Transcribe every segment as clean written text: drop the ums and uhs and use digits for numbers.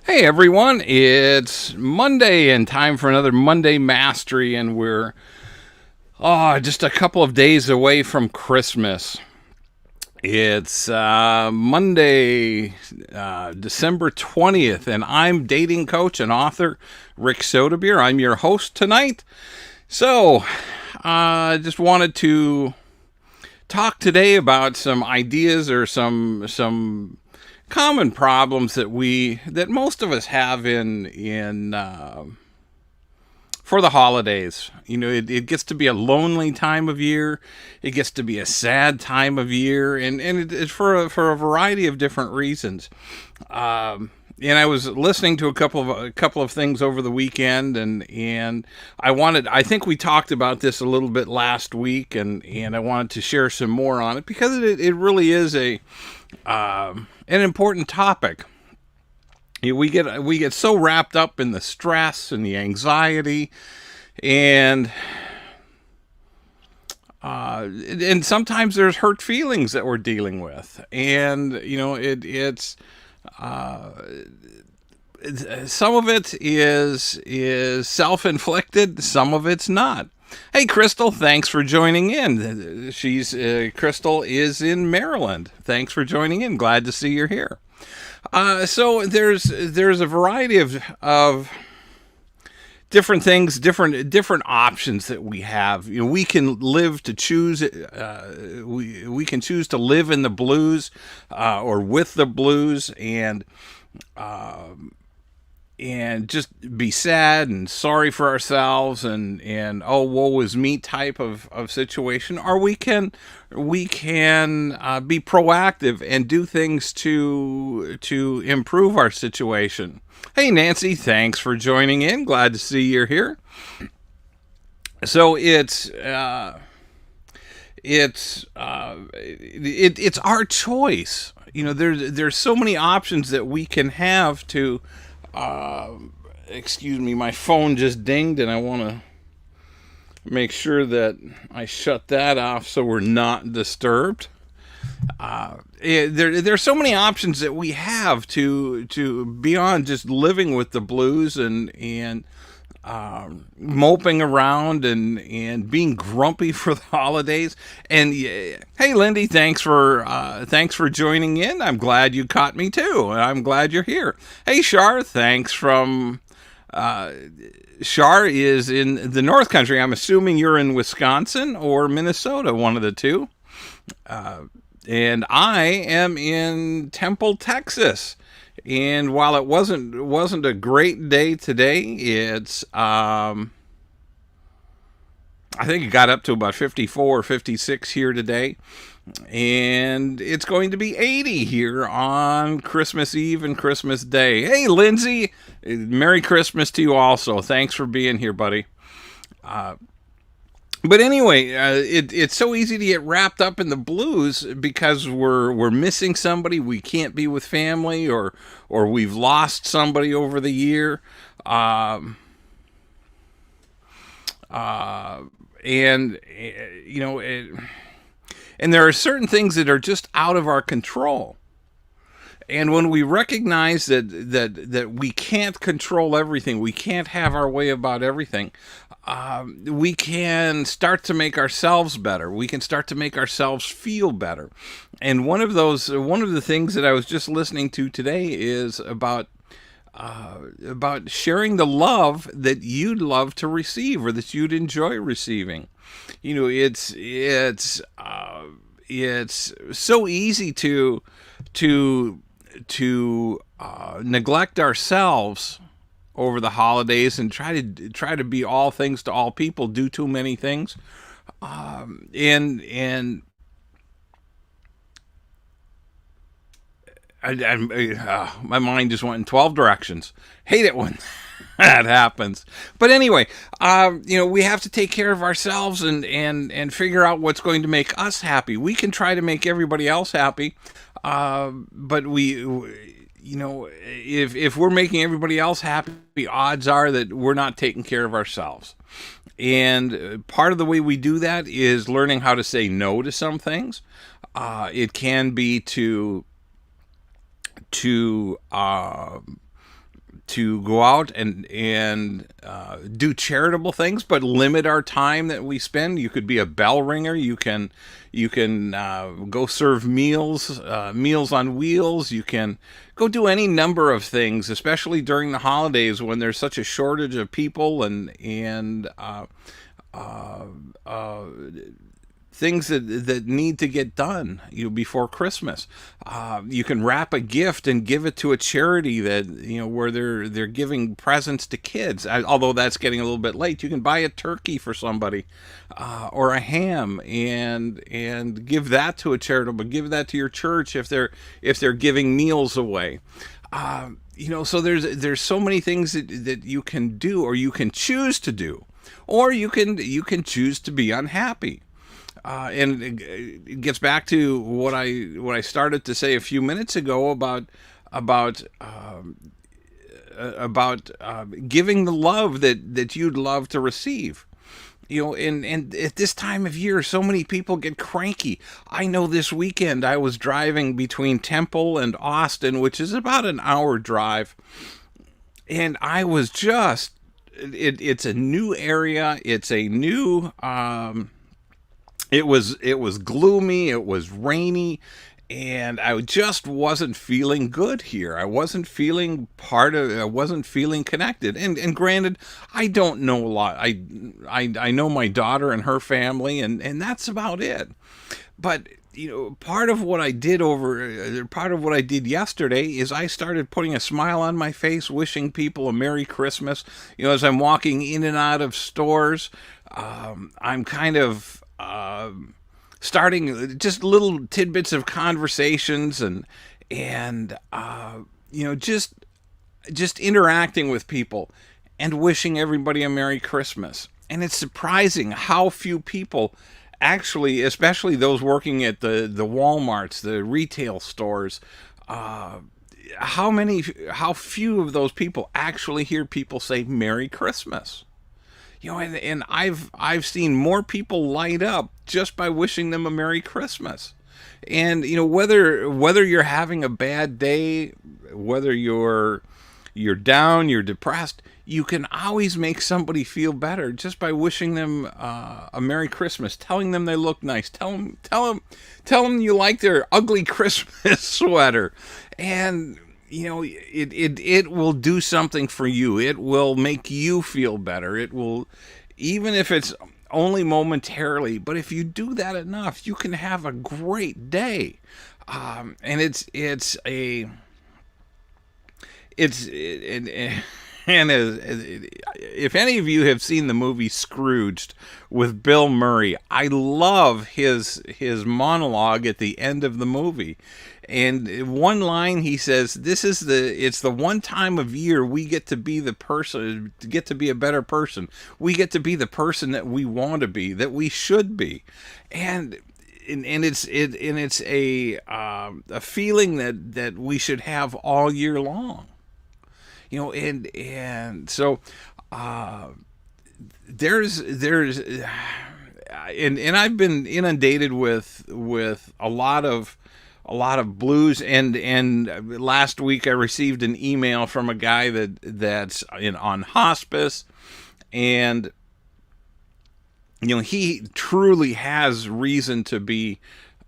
Hey everyone, it's Monday and time for another Monday Mastery, and we're just a couple of days away from Christmas. It's Monday, December 20th, and I'm dating coach and author Rick Sodebeer. I'm your host tonight. So, I just wanted to talk today about some ideas or some common problems that most of us have in for the holidays. It gets to be a lonely time of year. It gets to be a sad time of year, and it's for a variety of different reasons. And I was listening to a couple of things over the weekend, and I think we talked about this a little bit last week, and I wanted to share some more on it because it really is an important topic. We get so wrapped up in the stress and the anxiety, and sometimes there's hurt feelings that we're dealing with, and uh, some of it is self-inflicted, some of it's not. Hey, Crystal, thanks for joining in. Crystal is in Maryland. Thanks for joining in. Glad to see you're here. So there's a variety of different things, different options that we have. We can live to choose. We can choose to live in the blues, or with the blues, and just be sad and sorry for ourselves and oh, woe is me type of situation. Or we can be proactive and do things to improve our situation. Hey Nancy, thanks for joining in. Glad to see you're here. So it's our choice. There's so many options that we can have to. Excuse me, my phone just dinged, and I want to make sure that I shut that off so we're not disturbed. There's so many options that we have to beyond just living with the blues and moping around and being grumpy for the holidays. And hey, Lindy, thanks for joining in. I'm glad you caught me too, and I'm glad you're here. Hey, Shar, thanks from. Shar is in the North Country. I'm assuming you're in Wisconsin or Minnesota, one of the two. And I am in Temple, Texas. And while it wasn't a great day today, it's I think it got up to about 54 or 56 here today, and it's going to be 80 here on Christmas Eve and Christmas Day. Hey, Lindsay, Merry Christmas to you also. Thanks for being here, buddy. But anyway, it's so easy to get wrapped up in the blues because we're missing somebody, we can't be with family, or we've lost somebody over the year, and and there are certain things that are just out of our control. And when we recognize that we can't control everything, we can't have our way about everything, we can start to make ourselves better. We can start to make ourselves feel better. And one of the things that I was just listening to today is about sharing the love that you'd love to receive or that you'd enjoy receiving. It's so easy to neglect ourselves over the holidays and try to be all things to all people, do too many things, and my mind just went in 12 directions. Hate it when that happens. But anyway, we have to take care of ourselves and figure out what's going to make us happy. We can try to make everybody else happy, but if we're making everybody else happy, odds are that we're not taking care of ourselves. And part of the way we do that is learning how to say no to some things. It can be to to go out and do charitable things, but limit our time that we spend. You could be a bell ringer. You can go serve meals, Meals on Wheels. You can go do any number of things, especially during the holidays when there's such a shortage of people and things that need to get done, before Christmas. You can wrap a gift and give it to a charity that, where they're giving presents to kids. Although that's getting a little bit late, you can buy a turkey for somebody, or a ham, and give that to a charitable. Give that to your church if they're giving meals away. So there's so many things that you can do, or you can choose to do, or you can choose to be unhappy. And it gets back to what I started to say a few minutes ago about giving the love that you'd love to receive. And at this time of year, so many people get cranky. I know this weekend I was driving between Temple and Austin, which is about an hour drive, and I was just it's a new area. It's a new it was gloomy, it was rainy, and I just wasn't feeling good here. I wasn't feeling I wasn't feeling connected. And granted, I don't know a lot. I know my daughter and her family, and that's about it. But part of what I did yesterday is I started putting a smile on my face, wishing people a Merry Christmas. As I'm walking in and out of stores, I'm kind of starting just little tidbits of conversations and just interacting with people and wishing everybody a Merry Christmas. And it's surprising how few people actually, especially those working at the Walmarts, the retail stores, how few of those people actually hear people say Merry Christmas. And I've seen more people light up just by wishing them a Merry Christmas. And whether you're having a bad day, whether you're down, you're depressed, you can always make somebody feel better just by wishing them a Merry Christmas, telling them they look nice, tell them you like their ugly Christmas sweater, and it will do something for you. It will make you feel better. It will, even if it's only momentarily, but if you do that enough, you can have a great day. And if any of you have seen the movie Scrooged with Bill Murray, I love his monologue at the end of the movie. And one line he says, it's the one time of year we get to be the person, get to be a better person. We get to be the person that we want to be, that we should be. And it's a feeling that we should have all year long. And so there's and I've been inundated with a lot of blues, and last week I received an email from a guy that's on hospice, and he truly has reason to be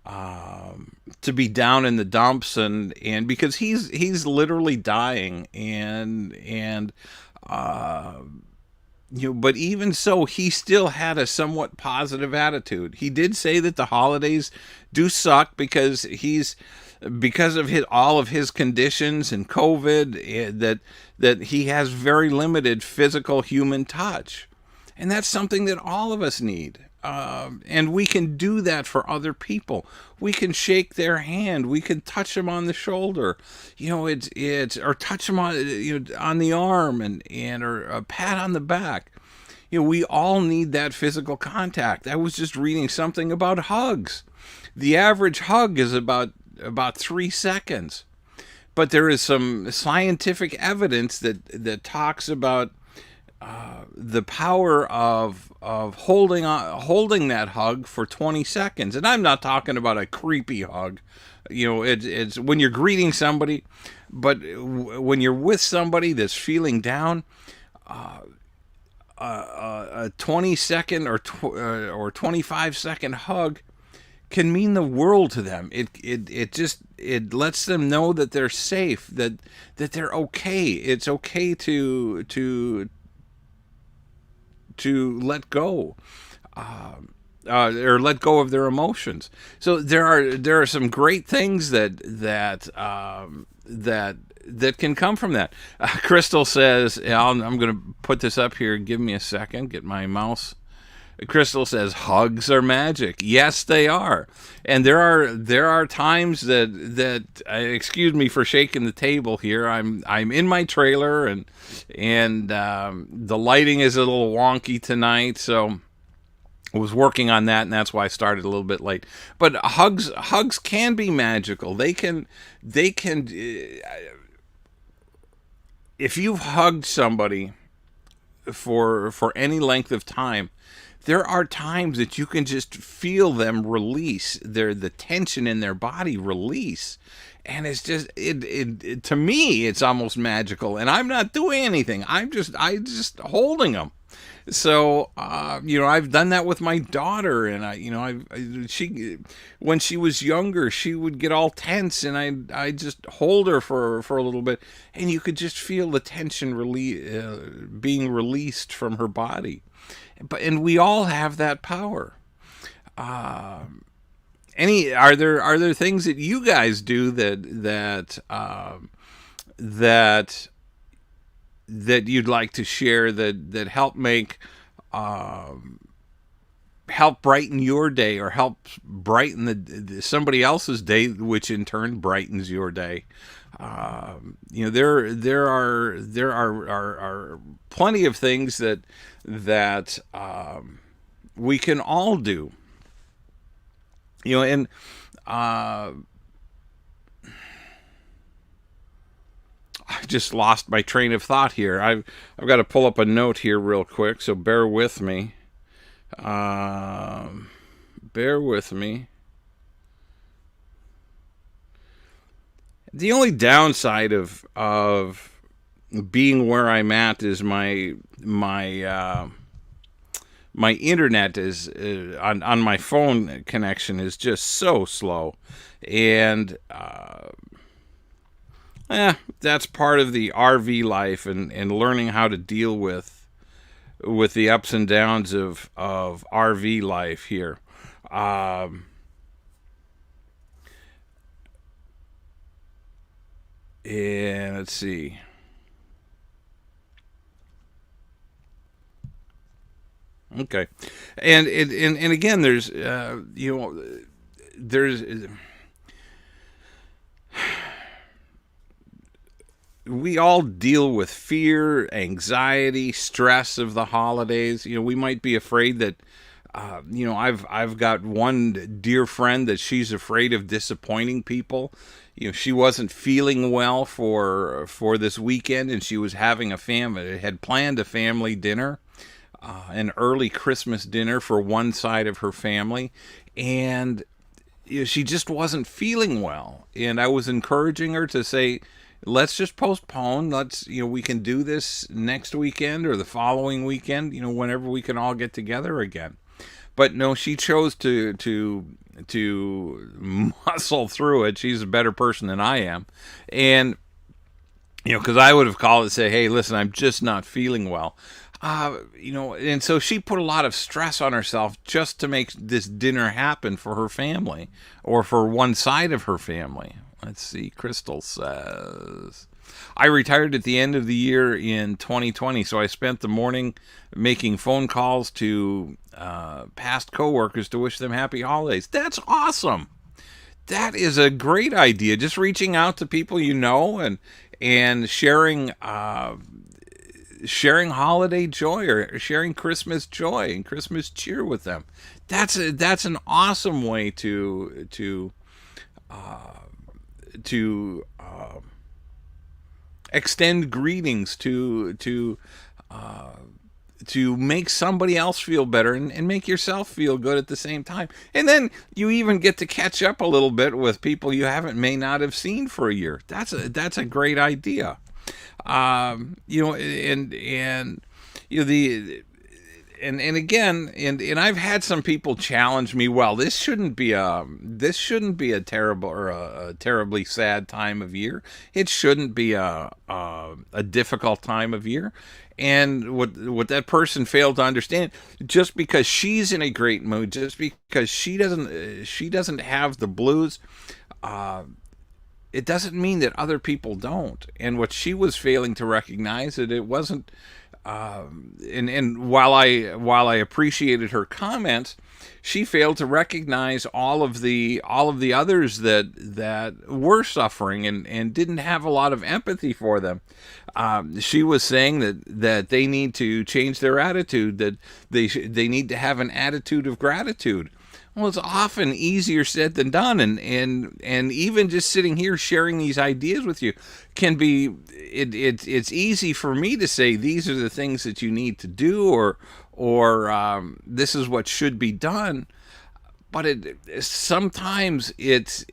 down in the dumps, and because he's literally dying, and but even so, he still had a somewhat positive attitude. He did say that the holidays do suck because of all of his conditions and COVID, that he has very limited physical human touch. And that's something that all of us need. And we can do that for other people. We can shake their hand. We can touch them on the shoulder, or touch them on the arm, or a pat on the back. We all need that physical contact. I was just reading something about hugs. The average hug is about 3 seconds, but there is some scientific evidence that talks about the power of holding that hug for 20 seconds. And I'm not talking about a creepy hug. It's when you're greeting somebody, but when you're with somebody that's feeling down, a 20-second or 25-second hug can mean the world to them. It lets them know that they're safe, that they're okay. It's okay to let go, or let go of their emotions. So there are some great things that can come from that. Crystal says, I'm going to put this up here. Give me a second. Get my mouse. Crystal says hugs are magic. Yes, they are. And there are times that excuse me for shaking the table here. I'm in my trailer, and the lighting is a little wonky tonight, so I was working on that, and that's why I started a little bit late. But hugs can be magical. They can if you've hugged somebody for any length of time, there are times that you can just feel them release the tension in their body release, and it's just it to me it's almost magical, and I'm not doing anything. I just holding them. So I've done that with my daughter, and she when she was younger, she would get all tense, and I just hold her for a little bit, and you could just feel the tension being released from her body. And we all have that power. Are there things that you guys do that you'd like to share that help help brighten your day, or help brighten somebody else's day, which in turn brightens your day? There are plenty of things that we can all do. And I just lost my train of thought here. I've got to pull up a note here real quick, so bear with me. Bear with me. The only downside of being where I'm at is my internet is on my phone connection is just so slow, and that's part of the RV life, and learning how to deal with the ups and downs of RV life here. And let's see. Okay, and again, there's we all deal with fear, anxiety, stress of the holidays. We might be afraid that I've got one dear friend that she's afraid of disappointing people. She wasn't feeling well for this weekend, and she was having had planned a family dinner, an early Christmas dinner for one side of her family, and she just wasn't feeling well. And I was encouraging her to say, let's just postpone. We can do this next weekend or the following weekend, whenever we can all get together again. But no, she chose to muscle through it. She's a better person than I am. And, because I would have called and say, hey, listen, I'm just not feeling well. And so she put a lot of stress on herself just to make this dinner happen for her family, or for one side of her family. Let's see. Crystal says, I retired at the end of the year in 2020, so I spent the morning making phone calls to past coworkers to wish them happy holidays. That's awesome. That is a great idea. Just reaching out to people and sharing holiday joy, or sharing Christmas joy and Christmas cheer with them. That's an awesome way to extend greetings, to to make somebody else feel better and make yourself feel good at the same time. And then you even get to catch up a little bit with people you may not have seen for a year. That's a great idea. And the and again, and I've had some people challenge me. Well, this shouldn't be a terrible or a terribly sad time of year. It shouldn't be a difficult time of year. And what that person failed to understand, just because she's in a great mood, just because she doesn't have the blues, it doesn't mean that other people don't. And what she was failing to recognize, that it wasn't. And while I appreciated her comments, she failed to recognize all of the others that were suffering and didn't have a lot of empathy for them. She was saying that they need to change their attitude, that they need to have an attitude of gratitude. Well, it's often easier said than done, and even just sitting here sharing these ideas with you can be it's easy for me to say these are the things that you need to do, or this is what should be done. But sometimes it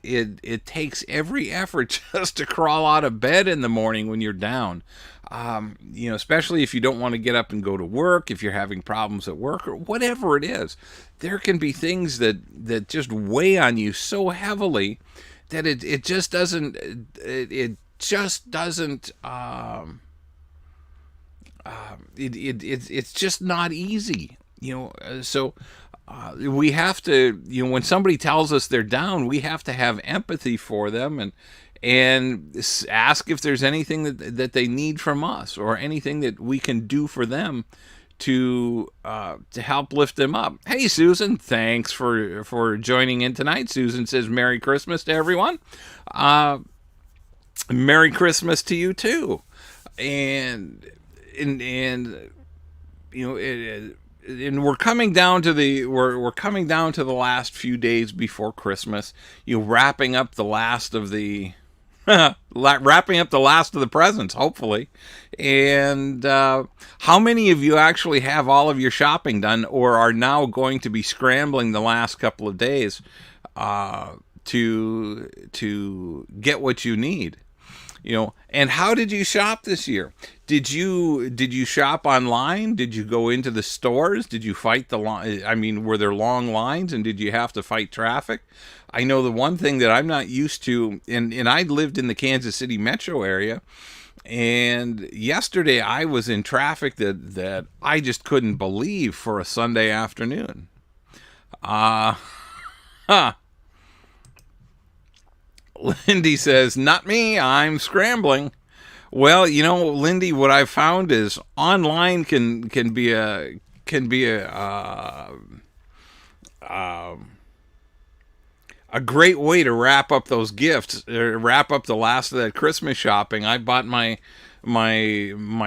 takes every effort just to crawl out of bed in the morning when you're down. Especially if you don't want to get up and go to work, if you're having problems at work or whatever it is, there can be things that just weigh on you so heavily that it just doesn't it's just not easy, so we have to, when somebody tells us they're down, we have to have empathy for them and ask if there's anything that they need from us or anything that we can do for them to help lift them up. Hey, Susan, thanks for joining in tonight. Susan says Merry Christmas to everyone. Merry Christmas to you too. And we're coming down to the last few days before Christmas. Wrapping up the last of the presents, hopefully. And how many of you actually have all of your shopping done, or are now going to be scrambling the last couple of days to get what you need? And how did you shop this year? Did you shop online? Did you go into the stores? Did you fight the line? I mean, were there long lines, and did you have to fight traffic? I know the one thing that I'm not used to, and I lived in the Kansas City metro area, and yesterday I was in traffic that I just couldn't believe for a Sunday afternoon. Lindy says, not me, I'm scrambling. Well, Lindy, what I've found is online can be a great way to wrap up those gifts, wrap up the last of that Christmas shopping. I bought my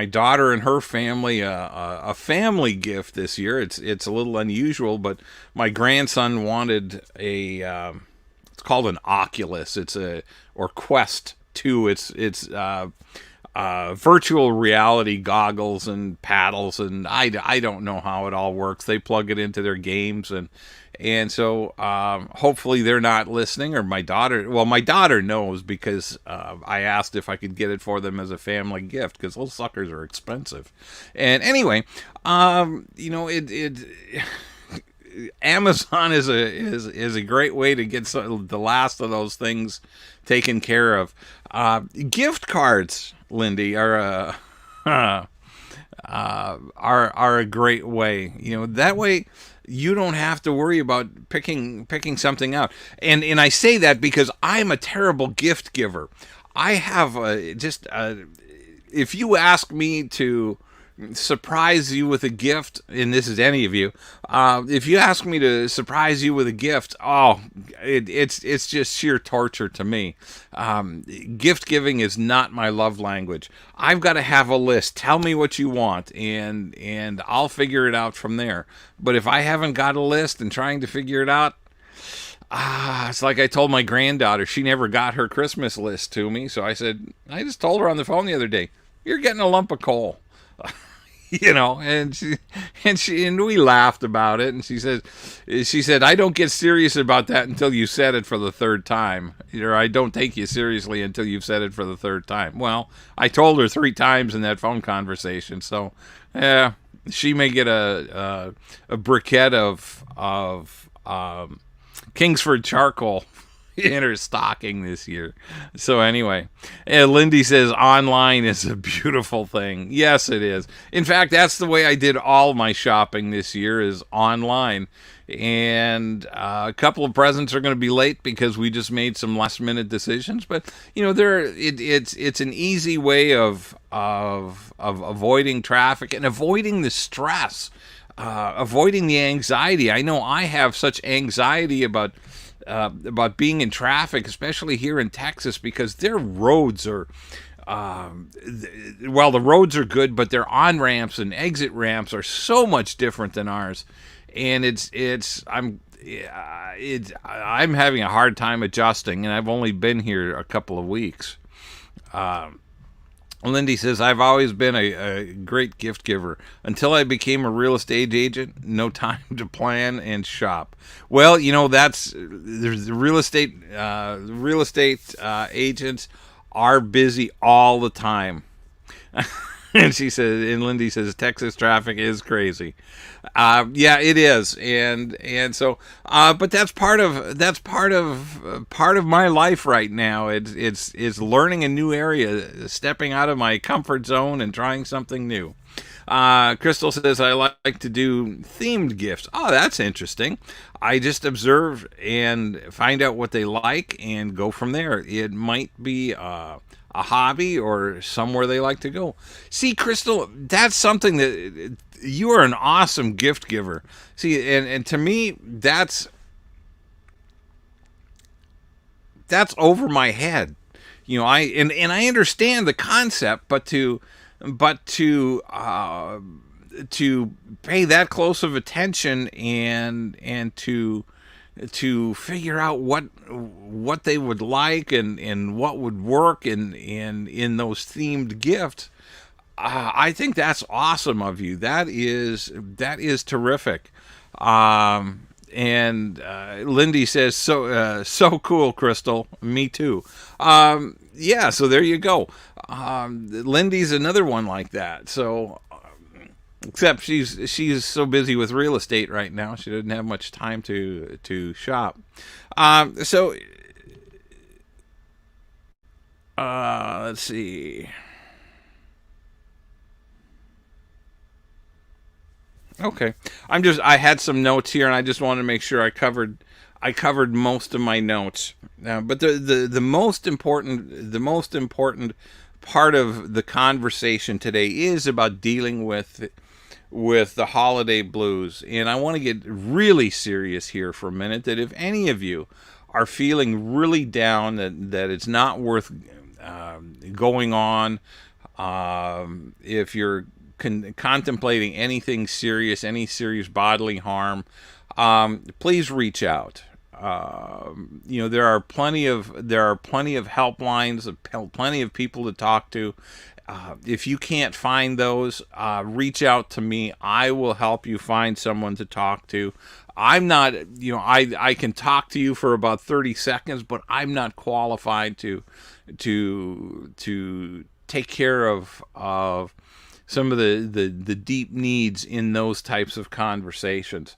daughter and her family a family gift this year. It's a little unusual, but my grandson wanted it's called an Oculus. Or Quest 2. It's virtual reality goggles and paddles, and I don't know how it all works. They plug it into their games, and so hopefully they're not listening, or my daughter knows, because I asked if I could get it for them as a family gift, because those suckers are expensive. And anyway, Amazon is a great way to get the last of those things taken care of. Gift cards, Lindy, are a great way. That way you don't have to worry about picking something out. And I say that because I'm a terrible gift giver. I have if you ask me to surprise you with a gift, and this is any of you, if you ask me to surprise you with a gift, it's just sheer torture to me. Gift giving is not my love language. I've got to have a list. Tell me what you want, and I'll figure it out from there. But if I haven't got a list and trying to figure it out, it's like I told my granddaughter. She never got her Christmas list to me, so I just told her on the phone the other day, you're getting a lump of coal. and we laughed about it, and she said, I don't get serious about that until you said it for the third time, or I don't take you seriously until you've said it for the third time. Well, I told her 3 times in that phone conversation, so yeah, she may get a briquette of Kingsford charcoal in her stocking this year. So anyway, Lindy says online is a beautiful thing. Yes, it is. In fact, that's the way I did all my shopping this year, is online. And a couple of presents are going to be late because we just made some last minute decisions. But it's an easy way of avoiding traffic and avoiding the stress, avoiding the anxiety. I know I have such anxiety about being in traffic, especially here in Texas, because their roads are, the roads are good, but their on ramps and exit ramps are so much different than ours, and I'm having a hard time adjusting, and I've only been here a couple of weeks. Lindy says, I've always been a great gift giver. Until I became a real estate agent, no time to plan and shop. Well, there's the real estate agents are busy all the time. And Lindy says, Texas traffic is crazy. Yeah, it is, and so, but that's part of my life right now. It's learning a new area, stepping out of my comfort zone, and trying something new. Crystal says, I like to do themed gifts. Oh, that's interesting. I just observe and find out what they like and go from there. It might be a hobby or somewhere they like to go. See, Crystal, that's something that you are an awesome gift giver. See, and to me, that's over my head. I understand the concept, but to pay that close of attention and to figure out what they would like and what would work in those themed gifts, I think that's awesome of you. That is terrific. And Lindy says, so cool, Crystal. Me too. Yeah, so there you go. Lindy's another one like that. So, except she's so busy with real estate right now, she doesn't have much time to shop. Let's see. Okay, I had some notes here, and I just wanted to make sure I covered most of my notes. But the most important part of the conversation today is about dealing with the holiday blues, and I want to get really serious here for a minute. That if any of you are feeling really down, that it's not worth going on, if you're contemplating anything serious, any serious bodily harm, please reach out. There are plenty of helplines, plenty of people to talk to. If you can't find those, reach out to me. I will help you find someone to talk to. I'm not, I can talk to you for about 30 seconds, but I'm not qualified to take care of some of the deep needs in those types of conversations.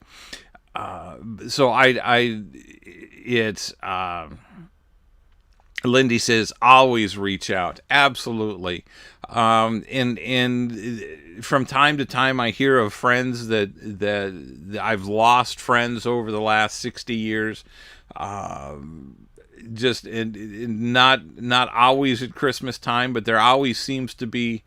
Lindy says, always reach out. Absolutely. And from time to time, I hear of friends that I've lost friends over the last 60 years. Just not always at Christmas time, but there always seems to be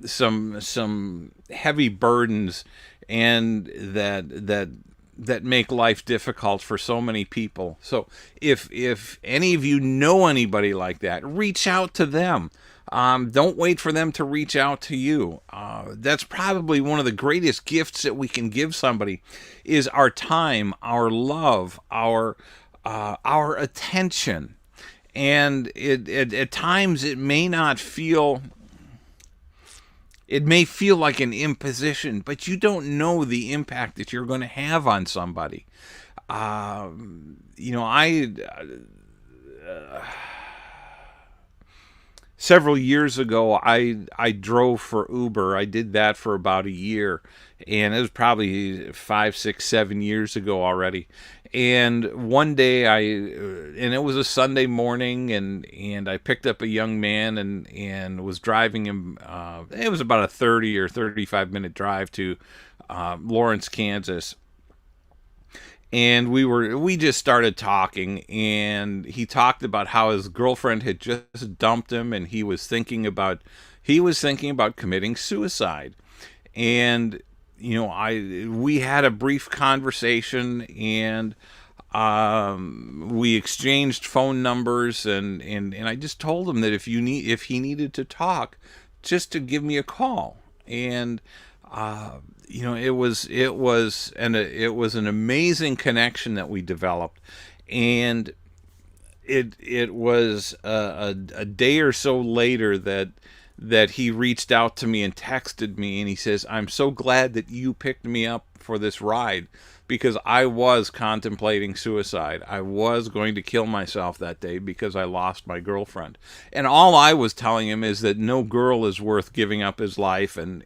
some heavy burdens and that make life difficult for so many people. So if any of you know anybody like that, reach out to them. Don't wait for them to reach out to you. That's probably one of the greatest gifts that we can give somebody, is our time, our love, our attention. And at times it may not feel It may feel like an imposition, but you don't know the impact that you're going to have on somebody. You know, several years ago, I drove for Uber. I did that for about a year, and it was probably 5, 6, 7 years ago already. And one day, and it was a Sunday morning, and I picked up a young man and was driving him. It was about a 30 or 35 minute drive to Lawrence, Kansas. And we just started talking, and he talked about how his girlfriend had just dumped him, and he was thinking about committing suicide. And we had a brief conversation, and we exchanged phone numbers, and I just told him that if he needed to talk, just to give me a call. And it was an amazing connection that we developed. And it was a day or so later that he reached out to me and texted me, and he says, "I'm so glad that you picked me up for this ride, because I was contemplating suicide. I was going to kill myself that day because I lost my girlfriend." And all I was telling him is that no girl is worth giving up his life, and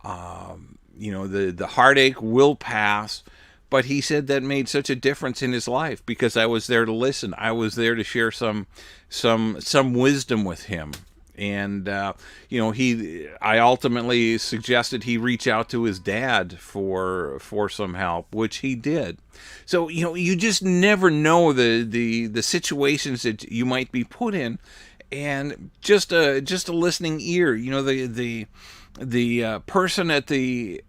the heartache will pass. But he said that made such a difference in his life, because I was there to listen. I was there to share some wisdom with him. And I ultimately suggested he reach out to his dad for some help, which he did. So you just never know the situations that you might be put in, and just a listening ear. The person at the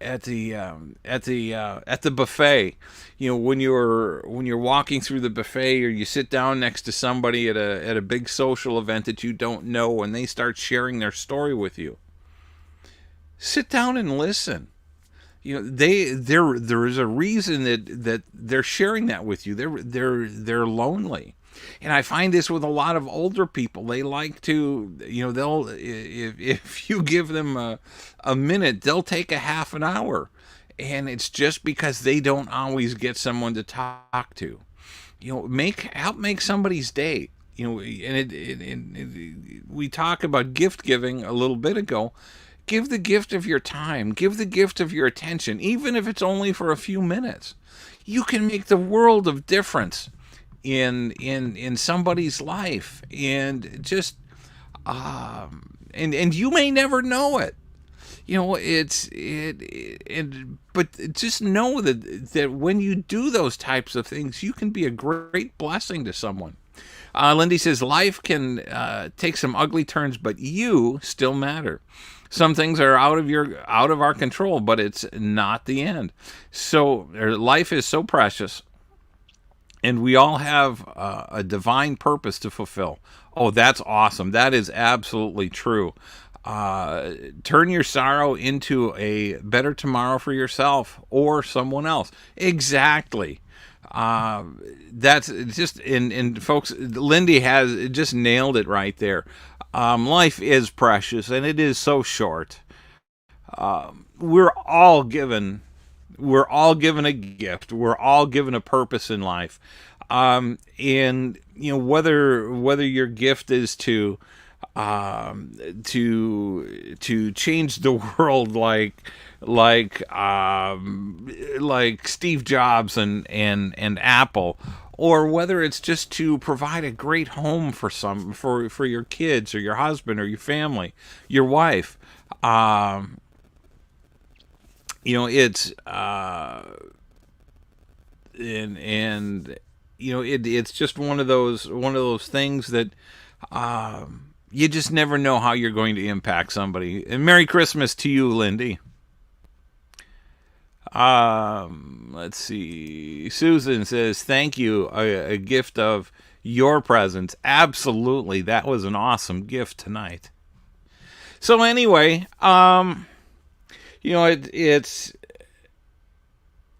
buffet, when you're walking through the buffet, or you sit down next to somebody at a big social event that you don't know, and they start sharing their story with you, sit down and listen. There is a reason that they're sharing that with you. They're lonely. And I find this with a lot of older people. They like to, they'll, if you give them a minute, they'll take a half an hour. And it's just because they don't always get someone to talk to. Help make somebody's day. We talked about gift giving a little bit ago. Give the gift of your time. Give the gift of your attention, even if it's only for a few minutes. You can make the world of difference in somebody's life, and just and you may never know it. But just know that when you do those types of things, you can be a great blessing to someone. Lindy says life can take some ugly turns, but you still matter. Some things are out of our control, but it's not the end. So life is so precious. And we all have a divine purpose to fulfill. Oh, that's awesome. That is absolutely true. Turn your sorrow into a better tomorrow for yourself or someone else. Exactly. That's just, and folks, Lindy has just nailed it right there. Life is precious, and it is so short. We're all given a gift. We're all given a purpose in life. And whether your gift is to change the world like Steve Jobs and Apple, or whether it's just to provide a great home for your kids or your husband or your family, your wife. It's it's just one of those things that you just never know how you're going to impact somebody. And Merry Christmas to you, Lindy. Let's see. Susan says, "Thank you. A gift of your presence." Absolutely, that was an awesome gift tonight. So anyway, it's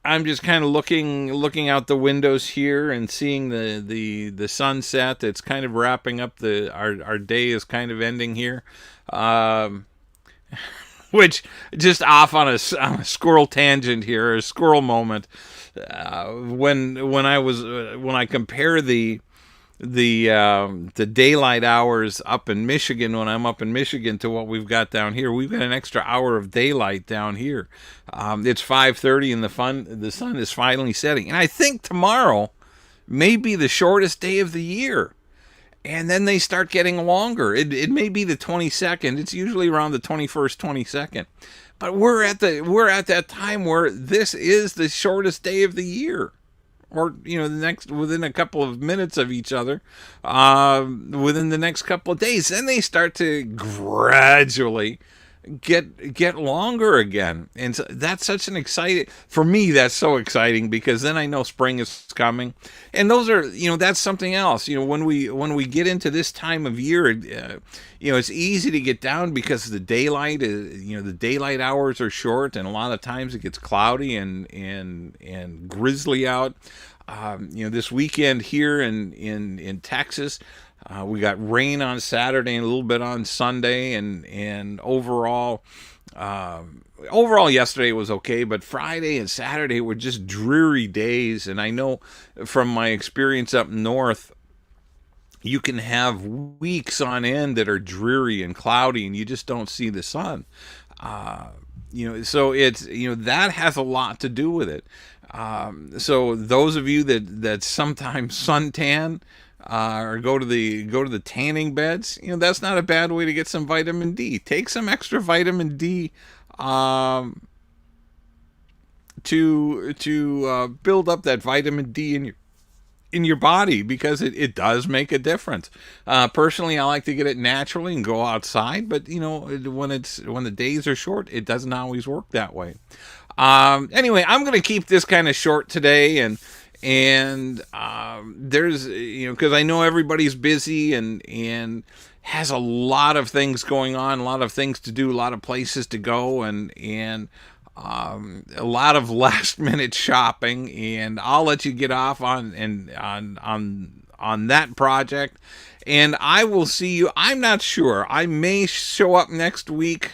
I'm just kind of looking out the windows here and seeing the sunset. It's kind of wrapping up our day is kind of ending here. which just off on a squirrel tangent here, a squirrel moment. When I compare the daylight hours up in Michigan, when I'm up in Michigan, to what we've got down here, we've got an extra hour of daylight down here. It's 5:30 and the sun is finally setting, and I think tomorrow may be the shortest day of the year. And then they start getting longer. It may be the 22nd. It's usually around the 21st, 22nd. But we're at that time where this is the shortest day of the year, or the next, within a couple of minutes of each other, within the next couple of days. Then they start to gradually get longer again, and so that's such an exciting, for me, that's so exciting, because then I know spring is coming. And those are, that's something else. When we get into this time of year, it's easy to get down because the daylight is, the daylight hours are short, and a lot of times it gets cloudy and grizzly out. This weekend here in Texas, we got rain on Saturday and a little bit on Sunday, and overall yesterday was okay, but Friday and Saturday were just dreary days. And I know from my experience up north, you can have weeks on end that are dreary and cloudy, and you just don't see the sun. So it's, that has a lot to do with it. So those of you that sometimes suntan, or go to the tanning beds, that's not a bad way to get some vitamin D. Take some extra vitamin D to build up that vitamin D in your body, because it does make a difference. Personally, I like to get it naturally and go outside, but when the days are short, it doesn't always work that way. Anyway, I'm going to keep this kind of short today, and there's, because I know everybody's busy and has a lot of things going on, a lot of things to do, a lot of places to go, and a lot of last minute shopping. And I'll let you get off on that project, and I will see you. I'm not sure. I may show up next week.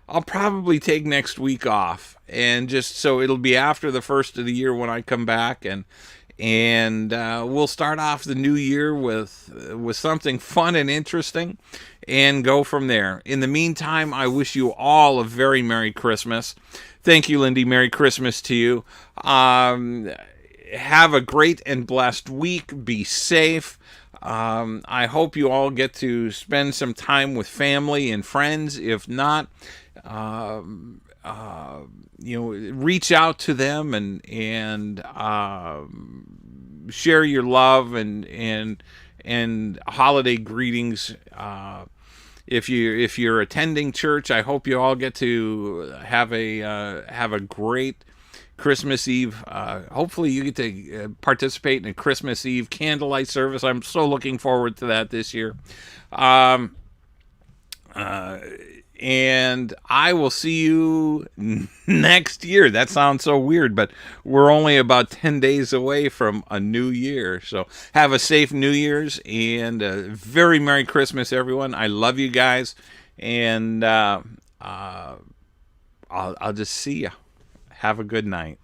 I'll probably take next week off, and just so it'll be after the first of the year when I come back, and we'll start off the new year with something fun and interesting, and go from there. In the meantime, I wish you all a very Merry Christmas. Thank you, Lindy. Merry Christmas to you. Have a great and blessed week. Be safe. I hope you all get to spend some time with family and friends. If not, reach out to them and share your love and holiday greetings. If you're attending church, I hope you all get to have a great Christmas Eve. Hopefully you get to participate in a Christmas Eve candlelight service. I'm so looking forward to that this year. And I will see you next year. That sounds so weird, but we're only about 10 days away from a new year. So have a safe New Year's and a very Merry Christmas, everyone. I love you guys, and I'll just see you. Have a good night.